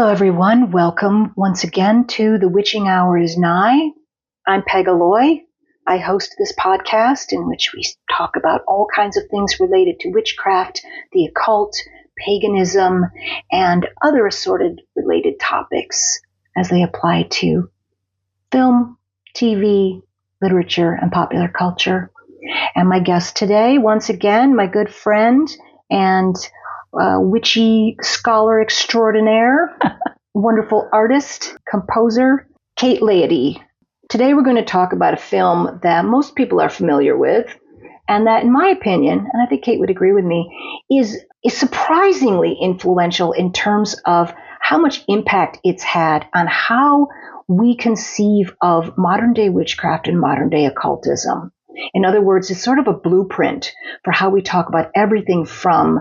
Hello, everyone. Welcome once again to The Witching Hour is Nigh. I'm Peg Aloi. I host this podcast in which we talk about all kinds of things related to witchcraft, the occult, paganism, and other assorted related topics as they apply to film, TV, literature, and popular culture. And my guest today, once again, my good friend and witchy scholar extraordinaire, wonderful artist, composer, Kate Laity. Today we're going to talk about a film that most people are familiar with, and that, in my opinion, and I think Kate would agree with me, is surprisingly influential in terms of how much impact it's had on how we conceive of modern-day witchcraft and modern-day occultism. In other words, it's sort of a blueprint for how we talk about everything from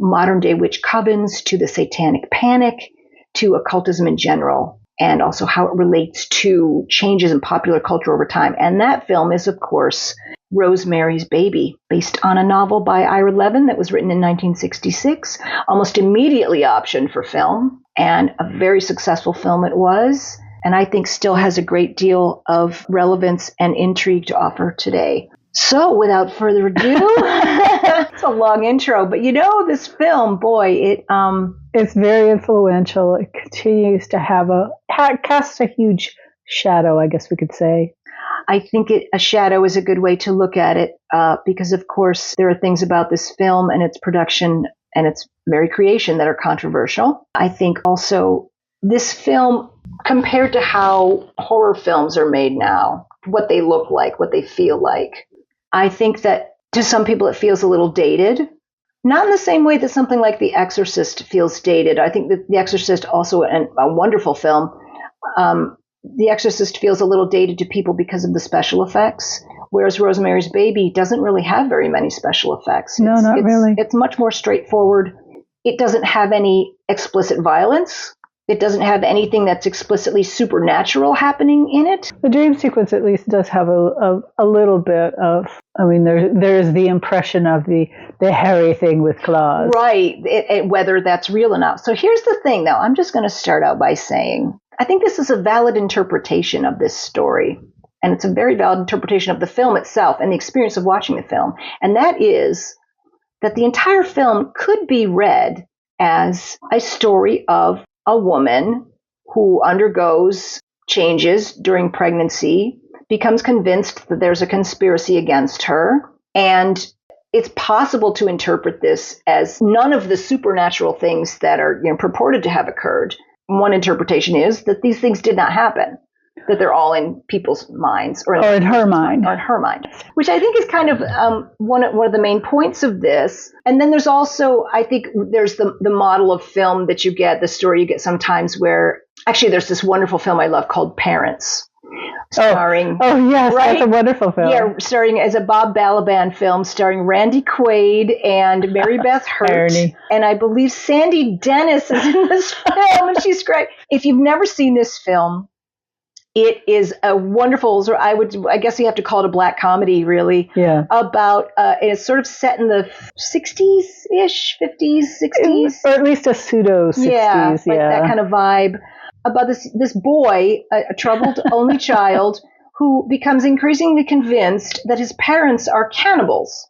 modern-day witch covens to the satanic panic to occultism in general, and also how it relates to changes in popular culture over time. And that film is, of course, Rosemary's Baby, based on a novel by Ira Levin that was written in 1966, almost immediately optioned for film, and a very successful film it was, and I think still has a great deal of relevance and intrigue to offer today. So, without further ado, it's a long intro, but this film, boy, it's very influential. It continues to cast a huge shadow, I guess we could say. I think a shadow is a good way to look at it, because, of course, there are things about this film and its production and its very creation that are controversial. I think also this film, compared to how horror films are made now, what they look like, what they feel like, I think that to some people it feels a little dated. Not in the same way that something like The Exorcist feels dated. I think that The Exorcist, also a wonderful film, The Exorcist feels a little dated to people because of the special effects, whereas Rosemary's Baby doesn't really have very many special effects. Not really. It's much more straightforward. It doesn't have any explicit violence. It doesn't have anything that's explicitly supernatural happening in it. The dream sequence at least does have a little bit of, there's the impression of the hairy thing with claws. Right, whether that's real or not. So here's the thing, though. I'm just going to start out by saying, I think this is a valid interpretation of this story. And it's a very valid interpretation of the film itself and the experience of watching the film. And that is that the entire film could be read as a story of a woman who undergoes changes during pregnancy, becomes convinced that there's a conspiracy against her, and it's possible to interpret this as none of the supernatural things that are purported to have occurred. One interpretation is that these things did not happen, that they're all in people's minds. Or in her mind. Or in her mind. Which I think is kind of one of the main points of this. And then there's also, I think, there's the model of film that you get, the story you get sometimes where, actually there's this wonderful film I love called Parents. Starring, yes, right? That's a wonderful film. Yeah, starring as a Bob Balaban film, starring Randy Quaid and Mary Beth Hurt. And I believe Sandy Dennis is in this film, and she's great. If you've never seen this film, it is a wonderful, I guess you have to call it a black comedy, really. Yeah. About, it's sort of set in the 60s-ish, 50s, 60s. Or at least a pseudo 60s. Yeah, like that kind of vibe. About this boy, a troubled only child, who becomes increasingly convinced that his parents are cannibals.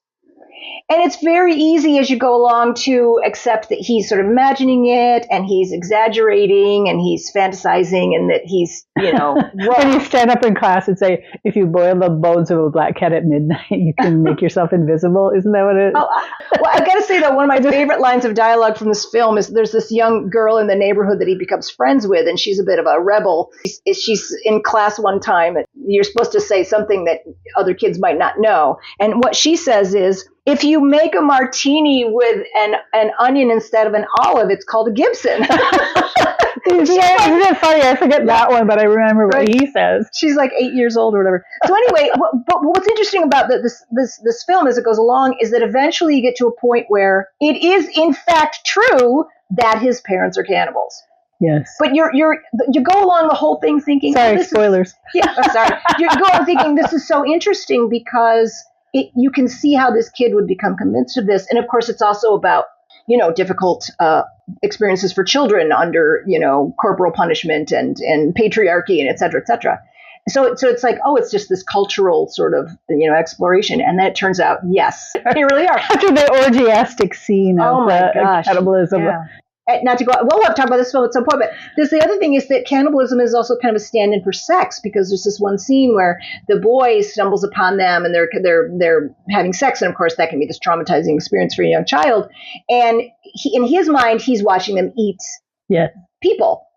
And it's very easy as you go along to accept that he's sort of imagining it, and he's exaggerating, and he's fantasizing, and that he's, When you stand up in class and say, if you boil the bones of a black cat at midnight, you can make yourself invisible. Isn't that what it is? Well, I got to say, though, one of my favorite lines of dialogue from this film is there's this young girl in the neighborhood that he becomes friends with, and she's a bit of a rebel. She's in class one time, and you're supposed to say something that other kids might not know. And what she says is, if you make a martini with an onion instead of an olive, it's called a Gibson. Isn't it funny? I forget that one, but I remember what he says. She's like 8 years old or whatever. So anyway, but what's interesting about this film as it goes along is that eventually you get to a point where it is in fact true that his parents are cannibals. Yes. But you go along the whole thing thinking, sorry, spoilers. Sorry. You go on thinking this is so interesting because you can see how this kid would become convinced of this. And of course, it's also about difficult experiences for children under, corporal punishment and patriarchy and et cetera, et cetera. So it's like, oh, it's just this cultural sort of, exploration. And then it turns out, yes, they really are. After the orgiastic scene of cannibalism. Yeah. Not to go, we'll have to talk about this film at some point, but the other thing is that cannibalism is also kind of a stand-in for sex, because there's this one scene where the boy stumbles upon them and they're having sex, and of course that can be this traumatizing experience for a young child. And in his mind, he's watching them eat people,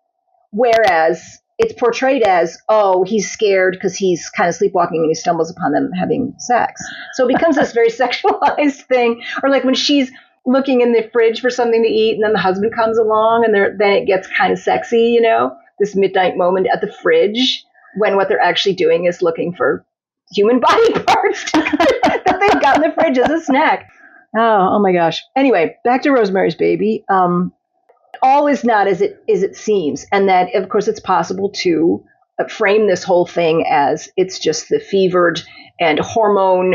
whereas it's portrayed as, oh, he's scared because he's kind of sleepwalking and he stumbles upon them having sex. So it becomes this very sexualized thing, or like when she's looking in the fridge for something to eat, and then the husband comes along, and then it gets kind of sexy, this midnight moment at the fridge, when what they're actually doing is looking for human body parts that they've got in the fridge as a snack. Oh my gosh. Anyway, back to Rosemary's Baby. All is not as it seems, and that, of course, it's possible to frame this whole thing as it's just the fevered and hormone,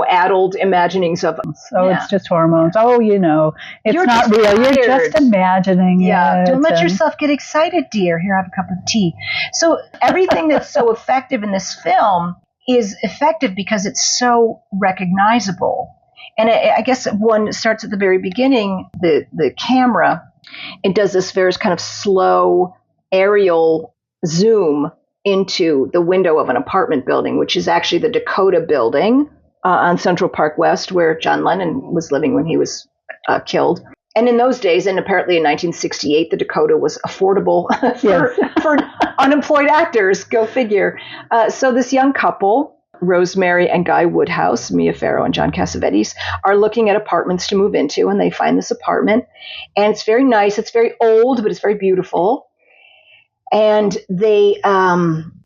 addled imaginings of. So it's just hormones. Oh, it's You're not real. tired. You're just imagining it. Don't let yourself get excited, dear. Here, have a cup of tea. So everything that's so effective in this film is effective because it's so recognizable. And I guess one starts at the very beginning. The camera, it does this very kind of slow aerial zoom into the window of an apartment building, which is actually the Dakota building on Central Park West, where John Lennon was living when he was killed. And in those days, and apparently in 1968, the Dakota was affordable for unemployed actors. Go figure. So this young couple, Rosemary and Guy Woodhouse, Mia Farrow and John Cassavetes, are looking at apartments to move into, and they find this apartment. And it's very nice. It's very old, but it's very beautiful. And they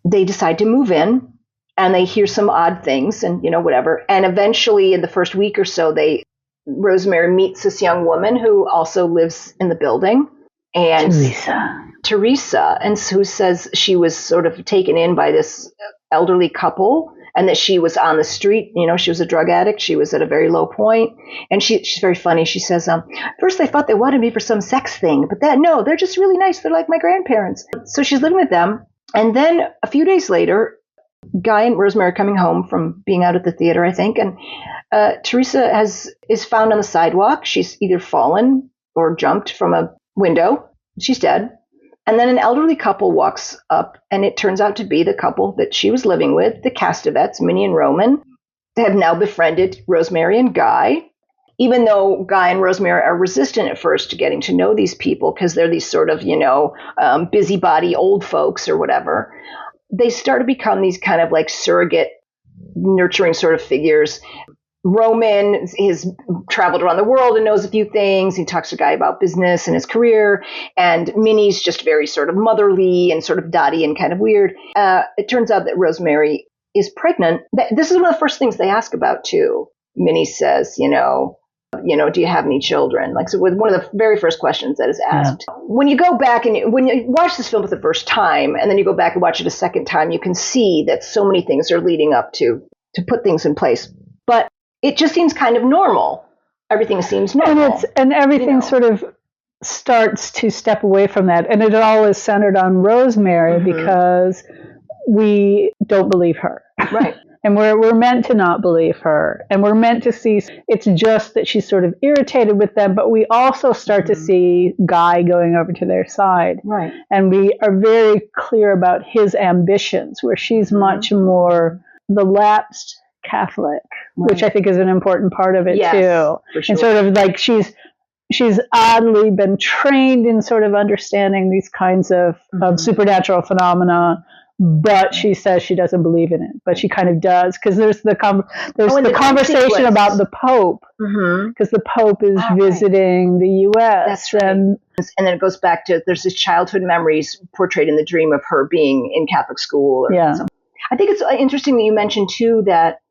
decide to move in, and they hear some odd things and, whatever. And eventually in the first week or so, Rosemary meets this young woman who also lives in the building. And Teresa, and who says she was sort of taken in by this elderly couple, and that she was on the street. She was a drug addict. She was at a very low point. And she's very funny. She says, first they thought they wanted me for some sex thing, but no, they're just really nice. They're like my grandparents. So she's living with them. And then a few days later, Guy and Rosemary are coming home from being out at the theater, I think. And Teresa is found on the sidewalk. She's either fallen or jumped from a window. She's dead. And then an elderly couple walks up, and it turns out to be the couple that she was living with, the Castevets, Minnie and Roman. They have now befriended Rosemary and Guy, even though Guy and Rosemary are resistant at first to getting to know these people because they're these sort of, busybody old folks or whatever. They start to become these kind of like surrogate, nurturing sort of figures. Roman has traveled around the world and knows a few things. He talks to Guy about business and his career. And Minnie's just very sort of motherly and sort of dotty and kind of weird. It turns out that Rosemary is pregnant. This is one of the first things they ask about, too. Minnie says, do you have any children? Like, so with one of the very first questions that is asked. Yeah. When you go back and when you watch this film for the first time, and then you go back and watch it a second time, you can see that so many things are leading up to put things in place. But it just seems kind of normal. Everything seems normal. And everything sort of starts to step away from that. And it all is centered on Rosemary because we don't believe her. Right. And we're meant to not believe her. And we're meant to see, it's just that she's sort of irritated with them, but we also start to see Guy going over to their side. Right. And we are very clear about his ambitions, where she's much more the lapsed Catholic, which I think is an important part of it too. For sure. And sort of like she's oddly been trained in sort of understanding these kinds of supernatural phenomena, but she says she doesn't believe in it, but she kind of does, because there's the conversation about the Pope, because the Pope is visiting the U.S. That's right. And then it goes back to, there's this childhood memories portrayed in the dream of her being in Catholic school. I think it's interesting that you mentioned too that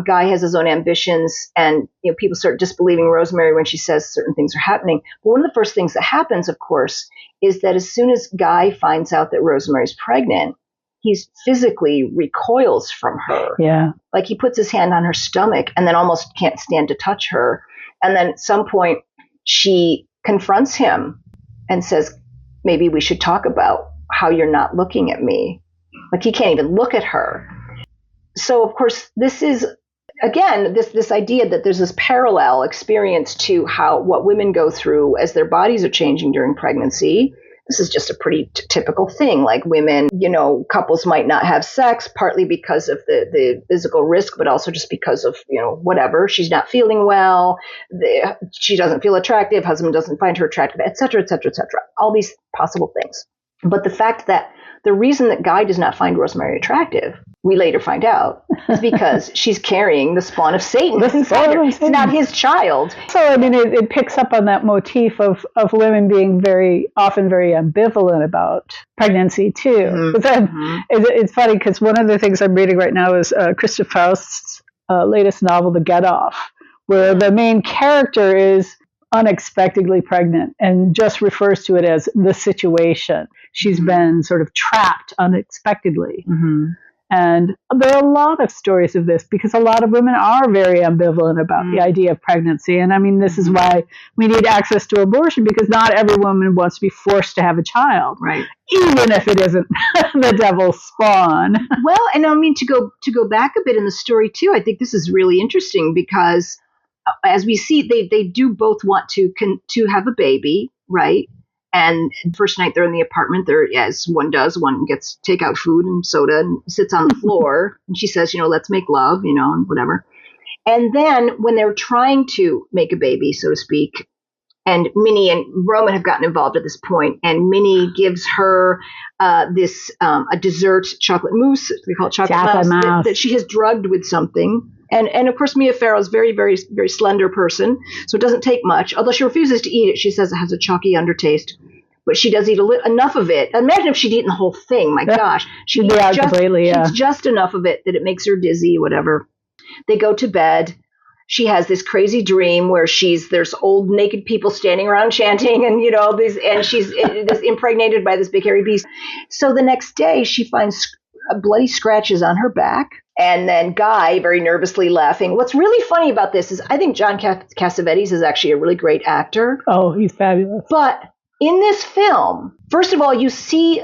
Guy has his own ambitions, and people start disbelieving Rosemary when she says certain things are happening. But one of the first things that happens, of course, is that as soon as Guy finds out that Rosemary's pregnant, he physically recoils from her. Yeah. Like he puts his hand on her stomach and then almost can't stand to touch her. And then at some point, she confronts him and says, maybe we should talk about how you're not looking at me. Like, he can't even look at her. So, of course, this is, again, this idea that there's this parallel experience to what women go through as their bodies are changing during pregnancy. This is just a pretty typical thing. Like, women, couples might not have sex, partly because of the physical risk, but also just because of, whatever. She's not feeling well. She doesn't feel attractive. Husband doesn't find her attractive, et cetera, et cetera, et cetera. All these possible things. But the fact that the reason that Guy does not find Rosemary attractive, we later find out, is because she's carrying the spawn of Satan inside her. It's not his child. So, I mean, it picks up on that motif of women being often very ambivalent about pregnancy, too. Mm-hmm. But then it's funny because one of the things I'm reading right now is Christoph Faust's latest novel, The Get Off, where the main character is unexpectedly pregnant and just refers to it as the situation. She's been sort of trapped unexpectedly. Mm-hmm. And there are a lot of stories of this because a lot of women are very ambivalent about the idea of pregnancy. And I mean, this is why we need access to abortion, because not every woman wants to be forced to have a child, right? Even if it isn't the devil's spawn. Well, and I mean, to go back a bit in the story too, I think this is really interesting because as we see, they do both want to have a baby, right? And the first night they're in the apartment, as one does, one gets takeout food and soda and sits on the floor. And she says, let's make love, and whatever. And then when they're trying to make a baby, so to speak, and Minnie and Roman have gotten involved at this point, and Minnie gives her a dessert chocolate mousse. We call it chocolate mouse. That she has drugged with something. And of course, Mia Farrow is a very, very, very slender person, so it doesn't take much. Although she refuses to eat it. She says it has a chalky undertaste. But she does eat enough of it. Imagine if she'd eaten the whole thing. My gosh. She eats just enough of it that it makes her dizzy, whatever. They go to bed. She has this crazy dream where there's old naked people standing around chanting and, and she's impregnated by this big hairy beast. So the next day she finds bloody scratches on her back. And then Guy, very nervously laughing. What's really funny about this is I think John Cassavetes is actually a really great actor. Oh, he's fabulous. But in this film, first of all, you see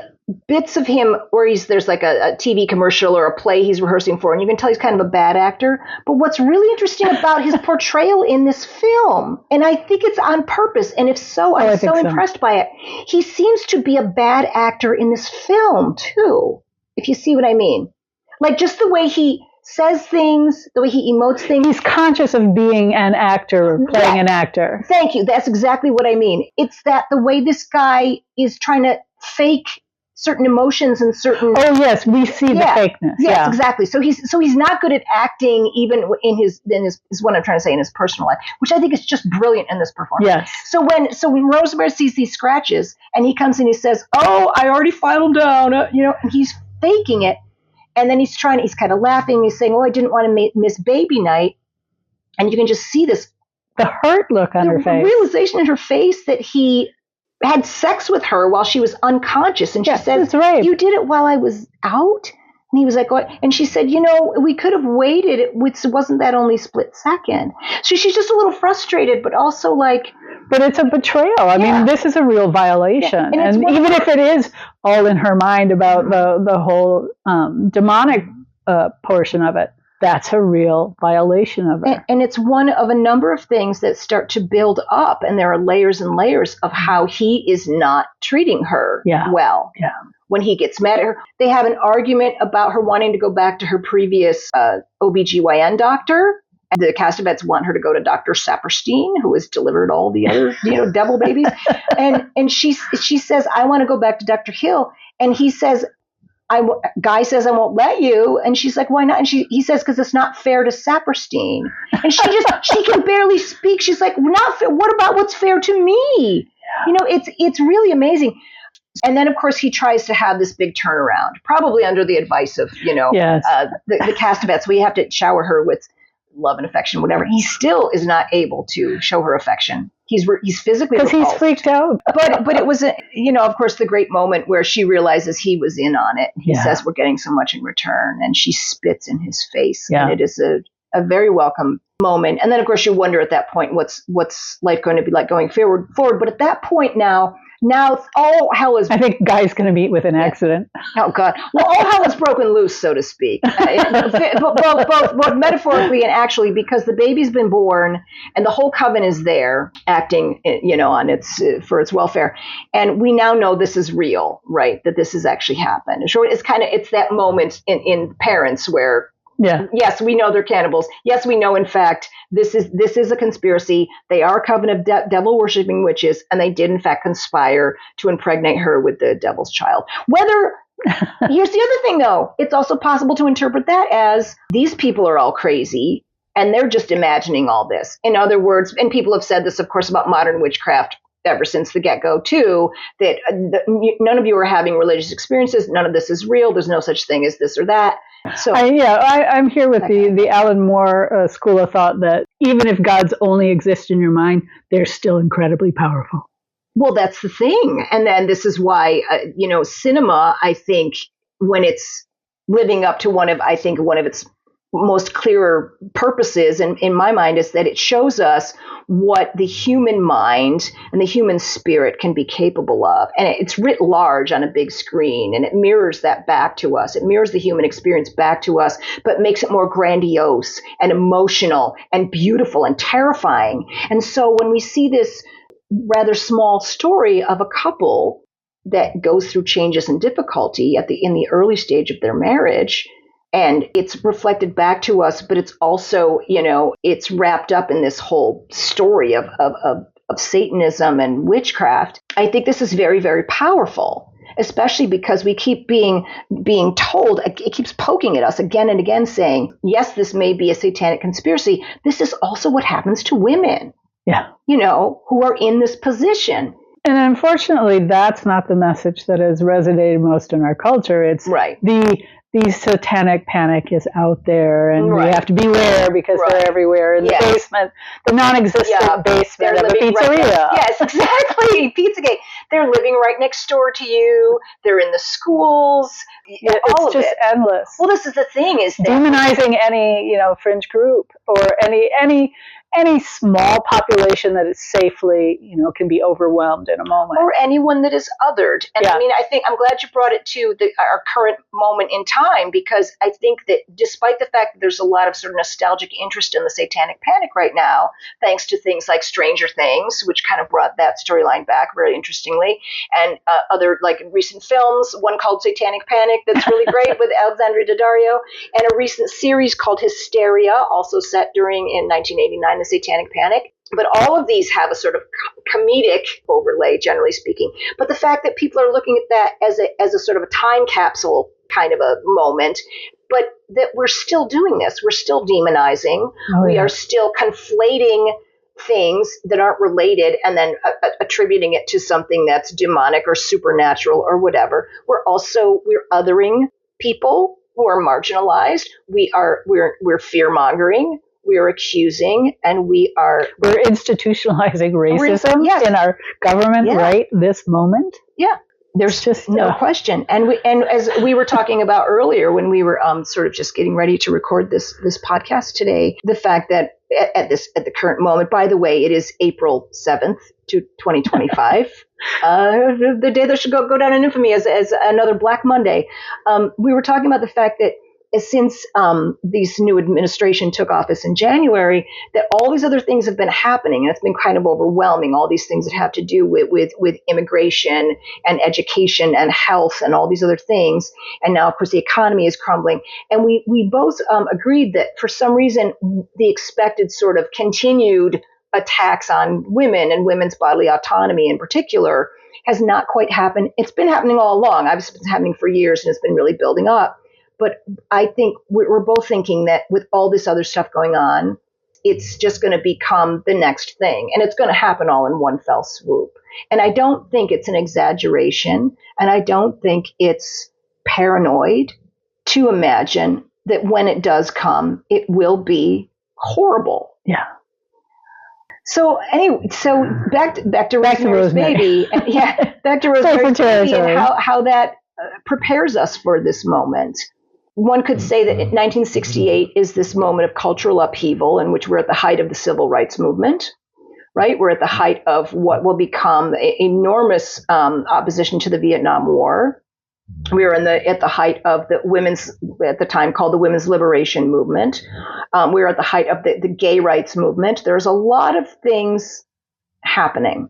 bits of him where there's like a TV commercial or a play he's rehearsing for, and you can tell he's kind of a bad actor. But what's really interesting about his portrayal in this film, and I think it's on purpose, and if so, I'm so impressed by it, he seems to be a bad actor in this film, too, if you see what I mean. Like, just the way he says things, the way he emotes things. He's conscious of being an actor, playing an actor. Thank you. That's exactly what I mean. It's that the way this guy is trying to fake certain emotions and certain. Oh yes, we see the fakeness. Yes, exactly. So he's not good at acting, even in his is what I'm trying to say, in his personal life, which I think is just brilliant in this performance. Yes. So when Rosemary sees these scratches and he comes in, he says, "Oh, I already filed them down," and he's faking it. And then he's kind of laughing. He's saying, "Oh, I didn't want to miss baby night." And you can just see the hurt look on her face. The realization in her face that he had sex with her while she was unconscious. And she said, "You did it while I was out?" And he was like, "What?" And she said, "We could have waited. Wasn't that only split second?" So she's just a little frustrated, but also like... But it's a betrayal. I mean, this is a real violation. Yeah. And even if it is all in her mind about the whole demonic portion of it, that's a real violation of her. And it's one of a number of things that start to build up, and there are layers and layers of how he is not treating her well. Yeah. When he gets mad at her, they have an argument about her wanting to go back to her previous OBGYN doctor. And the Castavets want her to go to Dr. Saperstein, who has delivered all the other, devil babies. And she says, "I want to go back to Dr. Hill." And he says, Guy says, "I won't let you." And she's like, "Why not?" And he says, "Because it's not fair to Saperstein." And she can barely speak. She's like, "Not fair. What about what's fair to me?" It's really amazing. And then, of course, he tries to have this big turnaround, probably under the advice of, the Castavets. We have to shower her with love and affection, whatever. He still is not able to show her affection. He's physically repulsed. Because he's freaked out. But it was, of course, the great moment where she realizes he was in on it. He says, "We're getting so much in return." And she spits in his face. Yeah. And it is a very welcome moment. And then, of course, you wonder at that point, what's life going to be like going forward. But at that point now all hell is... I think Guy's going to meet with an accident. Oh, God. Well, all hell is broken loose, so to speak. Both metaphorically and actually, because the baby's been born and the whole coven is there acting, on for its welfare. And we now know this is real, right? That this has actually happened. It's that moment in parents where, yes, we know they're cannibals. Yes, we know, in fact, this is a conspiracy. They are a coven of devil-worshipping witches, and they did, in fact, conspire to impregnate her with the devil's child. Here's the other thing, though. It's also possible to interpret that as these people are all crazy, and they're just imagining all this. In other words, and people have said this, of course, about modern witchcraft ever since the get-go, too, that none of you are having religious experiences. None of this is real. There's no such thing as this or that. So I'm here with the Alan Moore school of thought that even if gods only exist in your mind, they're still incredibly powerful. Well, that's the thing. And then this is why, cinema, I think, when it's living up to one of its most clearer purposes, in my mind, is that it shows us what the human mind and the human spirit can be capable of. And it's writ large on a big screen, and it mirrors that back to us. It mirrors the human experience back to us, but makes it more grandiose and emotional and beautiful and terrifying. And so when we see this rather small story of a couple that goes through changes and difficulty in the early stage of their marriage, and it's reflected back to us, but it's also, it's wrapped up in this whole story of Satanism and witchcraft. I think this is very, very powerful, especially because we keep being told, it keeps poking at us again and again, saying, yes, this may be a satanic conspiracy. This is also what happens to women, who are in this position. And unfortunately, that's not the message that has resonated most in our culture. It's the satanic panic is out there, and we have to beware because they're everywhere in the basement, the non-existent basement of a pizzeria. Yes, exactly. Pizzagate. They're living right next door to you. They're in the schools. It's just endless. Well, this is the thing: is demonizing any fringe group or any small population that is safely, can be overwhelmed in a moment. Or anyone that is othered. And I mean, I think I'm glad you brought it to our current moment in time, because I think that despite the fact that there's a lot of sort of nostalgic interest in the satanic panic right now, thanks to things like Stranger Things, which kind of brought that storyline back very interestingly, and other like recent films, one called Satanic Panic that's really great with Alexandra Daddario, and a recent series called Hysteria, also set in 1989. The Satanic Panic. But all of these have a sort of comedic overlay, generally speaking. But the fact that people are looking at that as a sort of a time capsule kind of a moment, but that we're still doing this. We're still demonizing. We are still conflating things that aren't related and then attributing it to something that's demonic or supernatural or whatever. We're othering people who are marginalized. We're fear-mongering. We are accusing, and we're institutionalizing racism in our government right this moment. Yeah, there's just no question. And as we were talking about earlier, when we were sort of just getting ready to record this podcast today, the fact that at the current moment, by the way, it is April 7th, 2025. The day that should go down in infamy as another Black Monday. We were talking about the fact that since this new administration took office in January, that all these other things have been happening, and it's been kind of overwhelming. All these things that have to do with immigration and education and health and all these other things. And now, of course, the economy is crumbling. And we both agreed that for some reason, the expected sort of continued attacks on women and women's bodily autonomy in particular has not quite happened. It's been happening all along. Obviously, it's been happening for years, and it's been really building up. But I think we're both thinking that with all this other stuff going on, it's just going to become the next thing. And it's going to happen all in one fell swoop. And I don't think it's an exaggeration. And I don't think it's paranoid to imagine that when it does come, it will be horrible. Yeah. So anyway, back to Rosemary's Baby. Back to Rosemary's Baby and how that prepares us for this moment. one could say that 1968 is this moment of cultural upheaval in which we're at the height of the civil rights movement, right? We're at the height of what will become enormous opposition to the Vietnam War. We were at the height of the at the time called the women's liberation movement. We were at the height of the gay rights movement. There's a lot of things happening.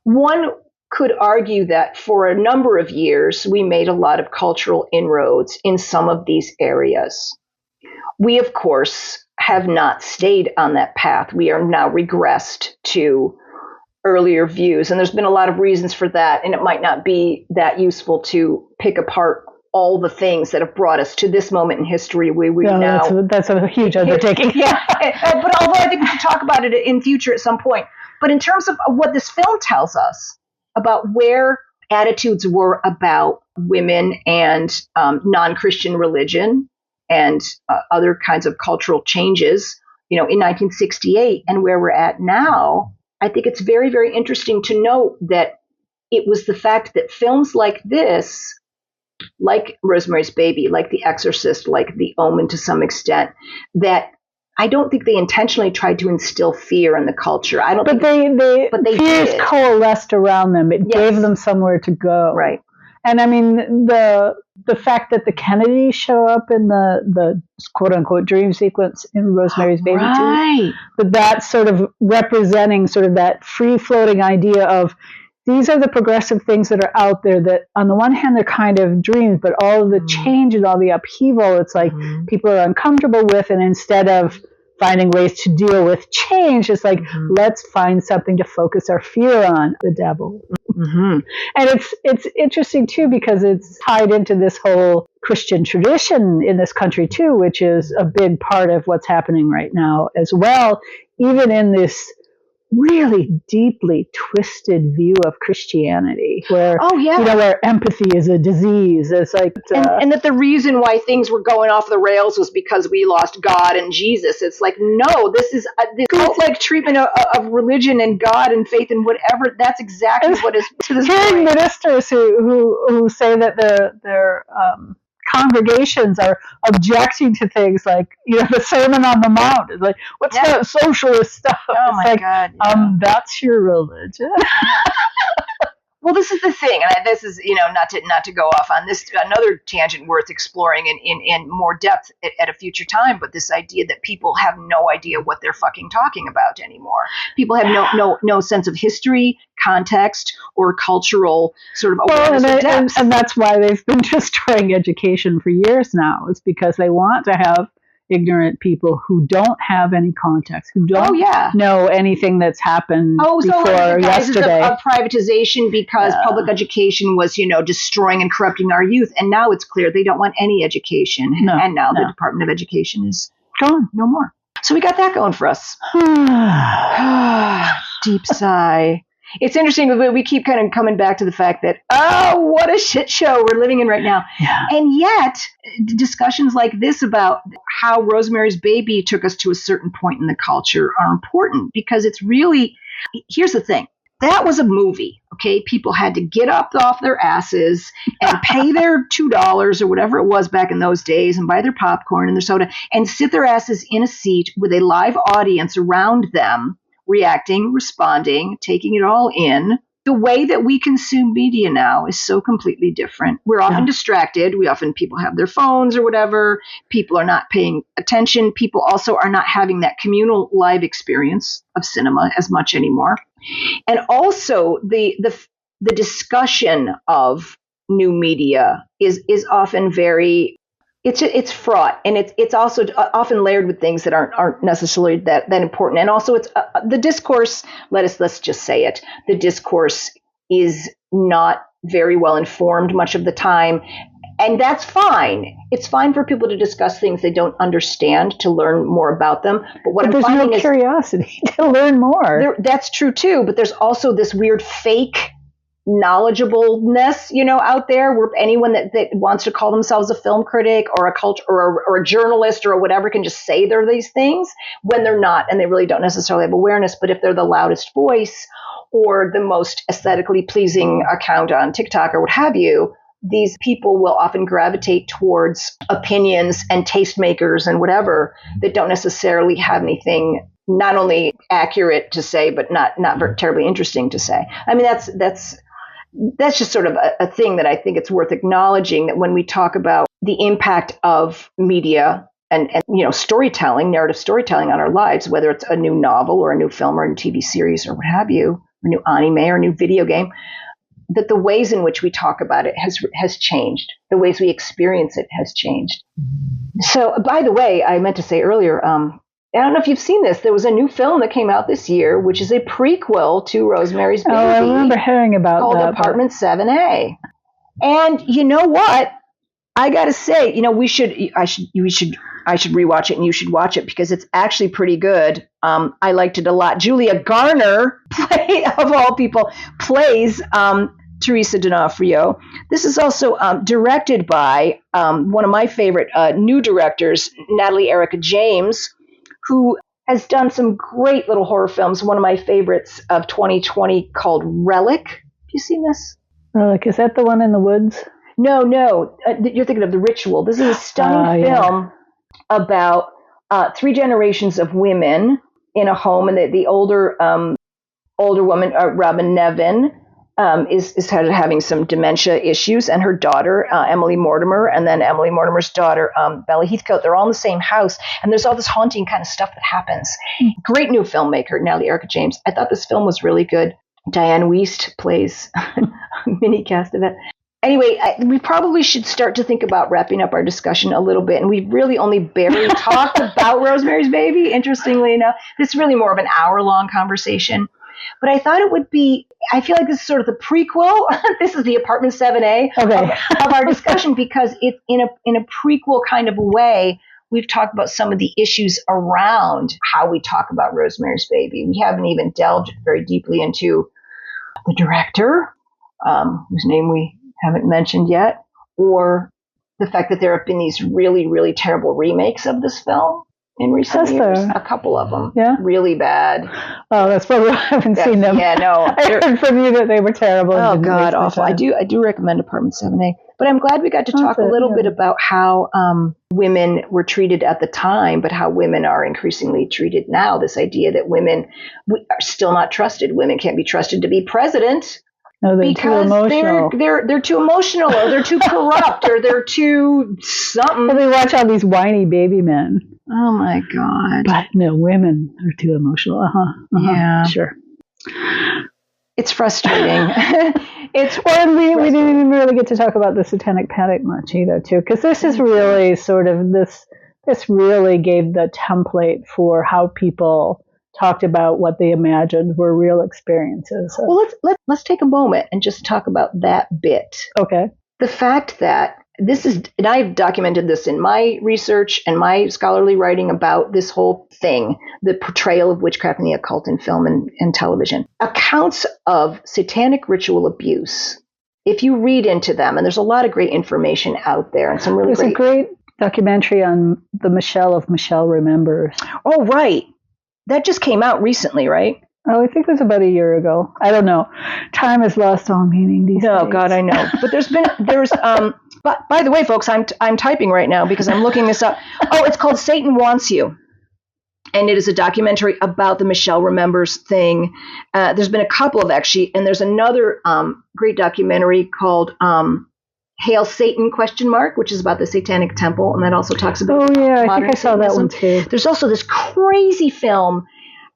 One could argue that for a number of years, we made a lot of cultural inroads in some of these areas. We, of course, have not stayed on that path. We are now regressed to earlier views. And there's been a lot of reasons for that. And it might not be that useful to pick apart all the things that have brought us to this moment in history where we now... That's a huge undertaking. Yeah. But although I think we should talk about it in future at some point. But in terms of what this film tells us about where attitudes were about women and non-Christian religion and other kinds of cultural changes, in 1968 and where we're at now, I think it's very, very interesting to note that it was the fact that films like this, like Rosemary's Baby, like The Exorcist, like The Omen to some extent, that I don't think they intentionally tried to instill fear in the culture. But they fears did. Coalesced around them. It gave them somewhere to go. Right. And I mean, the fact that the Kennedys show up in the quote unquote dream sequence in Rosemary's Baby too, but that's sort of representing sort of that free floating idea of these are the progressive things that are out there that on the one hand they're kind of dreams, but all of the change and all the upheaval, it's like people are uncomfortable with, and instead of finding ways to deal with change, it's like, let's find something to focus our fear on, the devil. And it's interesting too, because it's tied into this whole Christian tradition in this country too, which is a big part of what's happening right now as well, even in this really deeply twisted view of Christianity, where where empathy is a disease. It's like, and that the reason why things were going off the rails was because we lost God and Jesus. It's like, no, this is the cult-like treatment of religion and God and faith and whatever. That's exactly what is to this hearing point. Ministers who say that their congregations are objecting to things like, the Sermon on the Mount is like, what's that socialist stuff? Oh my God! Yeah. That's your religion. Well, this is the thing, and this is, not to go off on this, another tangent worth exploring in more depth at a future time, but this idea that people have no idea what they're fucking talking about anymore. People have no sense of history, context, or cultural sort of awareness of depth. And that's why they've been destroying education for years now. It's because they want to have ignorant people who don't have any context, who don't know anything that's happened before yesterday. Of privatization, because public education was, destroying and corrupting our youth. And now it's clear they don't want any education. And now the Department of Education is gone, no more. So we got that going for us. Deep sigh. It's interesting, but we keep kind of coming back to the fact that, what a shit show we're living in right now. Yeah. And yet, discussions like this about how Rosemary's Baby took us to a certain point in the culture are important, because it's really, here's the thing. That was a movie, okay? People had to get up off their asses and pay their $2 or whatever it was back in those days and buy their popcorn and their soda and sit their asses in a seat with a live audience around them, reacting, responding, taking it all in. The way that we consume media now is so completely different. We're often distracted. People have their phones or whatever. People are not paying attention. People also are not having that communal live experience of cinema as much anymore. And also the discussion of new media is often very, it's fraught, and it's also often layered with things that aren't necessarily that important. And also, it's the discourse. Let's just say it. The discourse is not very well informed much of the time, and that's fine. It's fine for people to discuss things they don't understand, to learn more about them. But there's no curiosity to learn more. That's true too. But there's also this weird fake knowledgeableness, out there, where anyone that wants to call themselves a film critic or a culture or a journalist or whatever can just say they're these things when they're not, and they really don't necessarily have awareness. But if they're the loudest voice or the most aesthetically pleasing account on TikTok or what have you, these people will often gravitate towards opinions and tastemakers and whatever that don't necessarily have anything not only accurate to say, but not terribly interesting to say. I mean, that's just sort of a thing that I think it's worth acknowledging, that when we talk about the impact of media and storytelling, narrative storytelling on our lives, whether it's a new novel or a new film or a new TV series or what have you, or a new anime or a new video game, that the ways in which we talk about it has changed. The ways we experience it has changed. So, by the way, I meant to say earlier, I don't know if you've seen this. There was a new film that came out this year, which is a prequel to Rosemary's Baby. Oh, I remember hearing about called that. Apartment 7A. And you know what? I got to say, I should rewatch it and you should watch it because it's actually pretty good. I liked it a lot. Julia Garner, of all people, plays Teresa D'Onofrio. This is also directed by one of my favorite new directors, Natalie Erica James, who has done some great little horror films. One of my favorites of 2020 called Relic. Have you seen this? Relic, is that the one in the woods? No. You're thinking of The Ritual. This is a stunning film about 3 generations of women in a home, and the older woman, Robin Nevin, is having some dementia issues, and her daughter, Emily Mortimer, and then Emily Mortimer's daughter, Bella Heathcote, they're all in the same house, and there's all this haunting kind of stuff that happens. Great new filmmaker, Natalie Erica James. I thought this film was really good. Diane Wiest plays a mini cast of it. Anyway, we probably should start to think about wrapping up our discussion a little bit, and we've really only barely talked about Rosemary's Baby, interestingly enough. This is really more of an hour-long conversation. But I thought it would be, I feel like this is sort of the prequel. This is the Apartment 7A of our discussion, because it's in a prequel kind of a way. We've talked about some of the issues around how we talk about Rosemary's Baby. We haven't even delved very deeply into the director, whose name we haven't mentioned yet, or the fact that there have been these really, really terrible remakes of this film in recent years. A couple of them. Yeah. Really bad. Oh, that's probably why I haven't seen them. Yeah, no. I heard from you that they were terrible. Oh, God, awful. I do recommend Apartment 7A. But I'm glad we got to talk a little bit about how women were treated at the time, but how women are increasingly treated now. This idea that women are still not trusted. Women can't be trusted to be president. No, they're because too emotional. They're too emotional, or they're too corrupt, or they're too something. Well, they watch all these whiny baby men. Oh my God! But no, women are too emotional. Yeah, sure. It's frustrating. And we didn't even really get to talk about the Satanic Panic much either, too, because this is really sort of this really gave the template for how people talked about what they imagined were real experiences. Well, let's take a moment and just talk about that bit. Okay. The fact that this is, and I've documented this in my research and my scholarly writing about this whole thing, the portrayal of witchcraft in the occult in film and television. Accounts of satanic ritual abuse, if you read into them, and there's a lot of great information out there, and some really There's a great documentary on the Michelle Remembers. Oh, right. That just came out recently, right? Oh, I think it was about a year ago. I don't know. Time has lost all meaning these days. Oh, God, I know. But but by the way, folks, I'm typing right now because I'm looking this up. Oh, it's called Satan Wants You. And it is a documentary about the Michelle Remembers thing. There's been a couple of actually, and there's another great documentary called Hail Satan ? Which is about the Satanic Temple, and that also talks about I think I saw that one too. There's also this crazy film.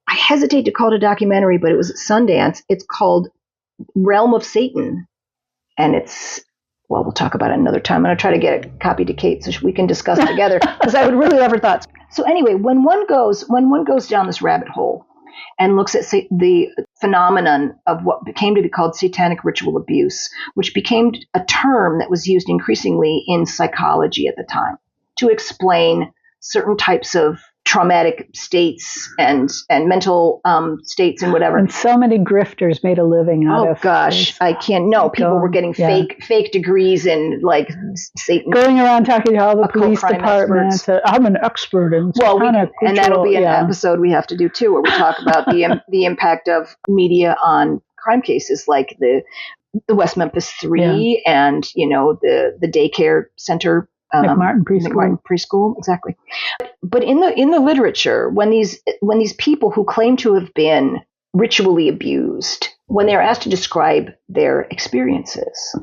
I hesitate to call it a documentary, but it was at Sundance. It's called Realm of Satan, and we'll talk about it another time. I'm going to try to get a copy to Kate so we can discuss together, because I would really love her thoughts. So anyway, when one goes down this rabbit hole and looks at the phenomenon of what came to be called satanic ritual abuse, which became a term that was used increasingly in psychology at the time to explain certain types of traumatic states and mental states and whatever. And so many grifters made a living out of. Oh gosh, I can't. No, people were getting fake degrees in like Satan. Going around talking to all the police departments. I'm an expert in satanic ritual. And that'll be an episode we have to do too, where we talk about the impact of media on crime cases, like the the West Memphis 3 and, the daycare center. McMartin Preschool. McMartin Preschool, exactly. But in the literature, when these people who claim to have been ritually abused, when they're asked to describe their experiences,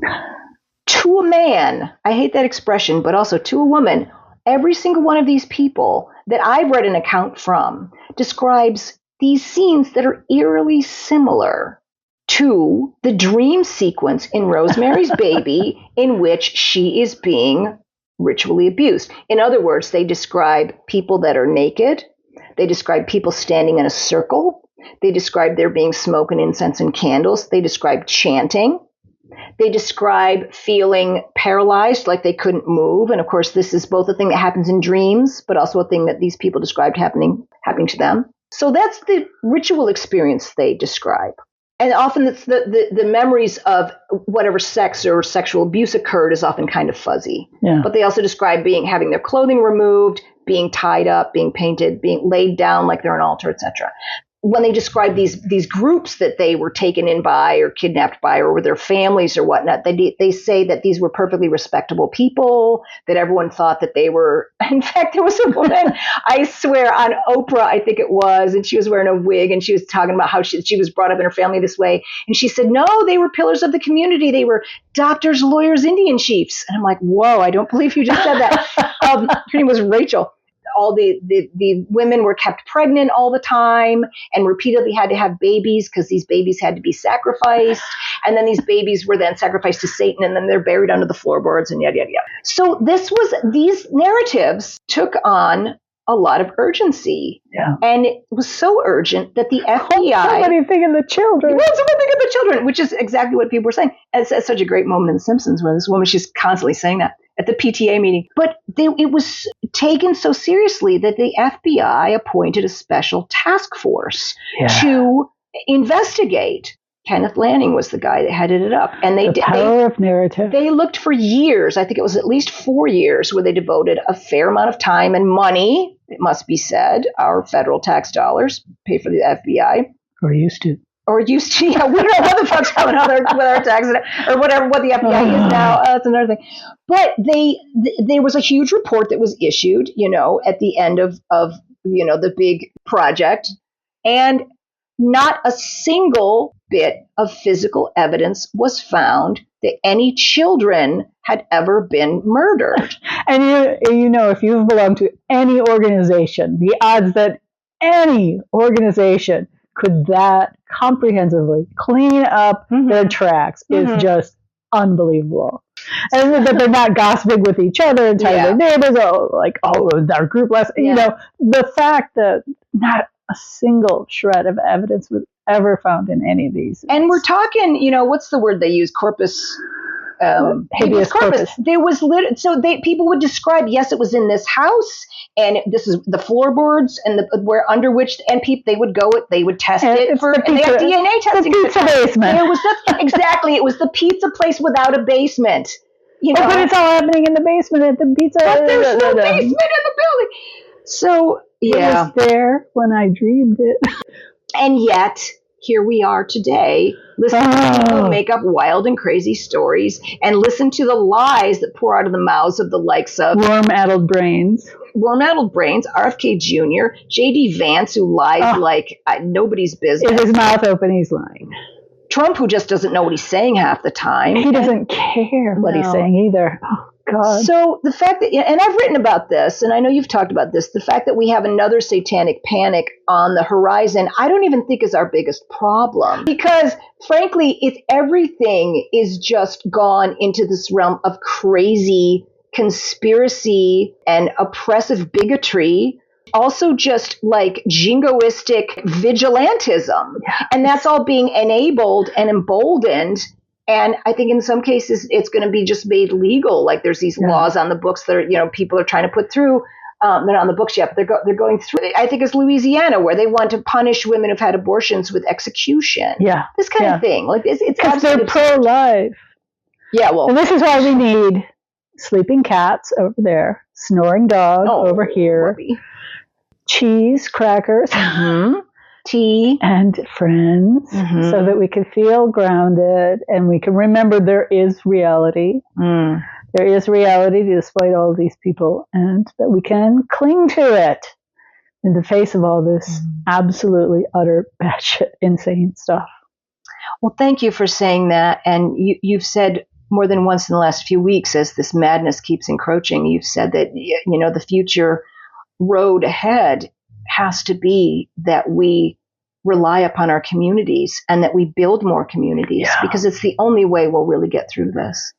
to a man, I hate that expression, but also to a woman, every single one of these people that I've read an account from describes these scenes that are eerily similar to the dream sequence in Rosemary's Baby in which she is being ritually abused. In other words, they describe people that are naked. They describe people standing in a circle. They describe there being smoke and incense and candles. They describe chanting. They describe feeling paralyzed, like they couldn't move. And of course, this is both a thing that happens in dreams, but also a thing that these people described happening to them. So that's the ritual experience they describe. And often it's the memories of whatever sex or sexual abuse occurred is often kind of fuzzy. Yeah. But they also describe having their clothing removed, being tied up, being painted, being laid down like they're an altar, etc. When they describe these groups that they were taken in by or kidnapped by or with their families or whatnot, they say that these were perfectly respectable people, that everyone thought that they were. In fact, there was a woman, I swear, on Oprah, I think it was, and she was wearing a wig and she was talking about how she was brought up in her family this way. And she said, no, they were pillars of the community. They were doctors, lawyers, Indian chiefs. And I'm like, whoa, I don't believe you just said that. Her name was Rachel. All the women were kept pregnant all the time and repeatedly had to have babies because these babies had to be sacrificed. And then these babies were then sacrificed to Satan and then they're buried under the floorboards and yada, yada, yada. So these narratives took on a lot of urgency. Yeah. And it was so urgent that the FBI... Somebody thinking the children. Well, somebody thinking the children, which is exactly what people were saying. It's such a great moment in The Simpsons where this woman, she's constantly saying that at the PTA meeting. But it was taken so seriously that the FBI appointed a special task force to investigate. Kenneth Lanning was the guy that headed it up. And the power of narrative. They looked for years. I think it was at least 4 years where they devoted a fair amount of time and money, it must be said, our federal tax dollars pay for the FBI. Or used to. Yeah. We don't know what the fuck's going on with our taxes or whatever, what the FBI is now. That's another thing. But there was a huge report that was issued, at the end of the big project. And not a single bit of physical evidence was found that any children had ever been murdered. And if you've belonged to any organization, the odds that any organization could that comprehensively clean up their tracks is just unbelievable. And that they're not gossiping with each other and telling their neighbors, our group last, the fact that not a single shred of evidence was ever found in any of these. And we're talking, what's the word they use? Habeas corpus. There was people would describe, yes, it was in this house, and this is the floorboards and under which they would test it for they have DNA testing. The pizza basement. It was exactly. It was the pizza place without a basement. But it's all happening in the basement at the pizza. But there's no basement in the building. So it was there when I dreamed it, and yet. Here we are today, listening to people make up wild and crazy stories and listen to the lies that pour out of the mouths of the likes of worm-addled brains, RFK Jr., J.D. Vance, who lies like nobody's business. With his mouth open, he's lying. Trump, who just doesn't know what he's saying half the time. He doesn't care what he's saying either. Oh, God. So the fact that, and I've written about this, and I know you've talked about this, the fact that we have another satanic panic on the horizon, I don't even think is our biggest problem. Because, frankly, if everything is just gone into this realm of crazy conspiracy and oppressive bigotry, also just like jingoistic vigilantism. And that's all being enabled and emboldened. And I think in some cases it's going to be just made legal. Like there's these laws on the books that are, people are trying to put through. They're not on the books yet, but they're going through. I think it's Louisiana where they want to punish women who've had abortions with execution. Yeah, this kind of thing. Like it's because they're pro-life. Yeah, well, and this is why we need sleeping cats over there, snoring dog over here. Puppy. Cheese, crackers, tea, and friends, so that we can feel grounded and we can remember there is reality. There is reality despite all these people, and that we can cling to it in the face of all this absolutely utter batshit insane stuff. Well, thank you for saying that. And you've said more than once in the last few weeks, as this madness keeps encroaching, you've said that, the future road ahead has to be that we rely upon our communities and that we build more communities, because it's the only way we'll really get through this.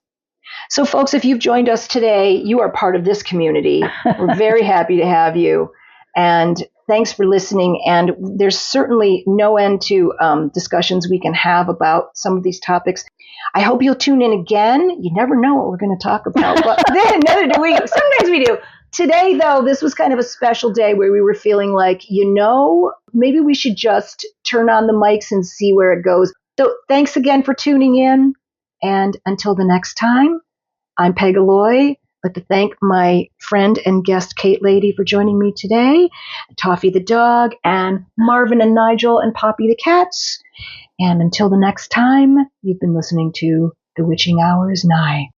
So, folks, if you've joined us today, you are part of this community. We're very happy to have you. And thanks for listening. And there's certainly no end to discussions we can have about some of these topics. I hope you'll tune in again. You never know what we're going to talk about, but then neither do we. Sometimes we do. Today, though, this was kind of a special day where we were feeling like, maybe we should just turn on the mics and see where it goes. So thanks again for tuning in. And until the next time, I'm Peg Aloi. I'd like to thank my friend and guest, Kate Laity, for joining me today, Toffee the dog, and Marvin and Nigel and Poppy the cats. And until the next time, you've been listening to The Witching Hour is Nigh.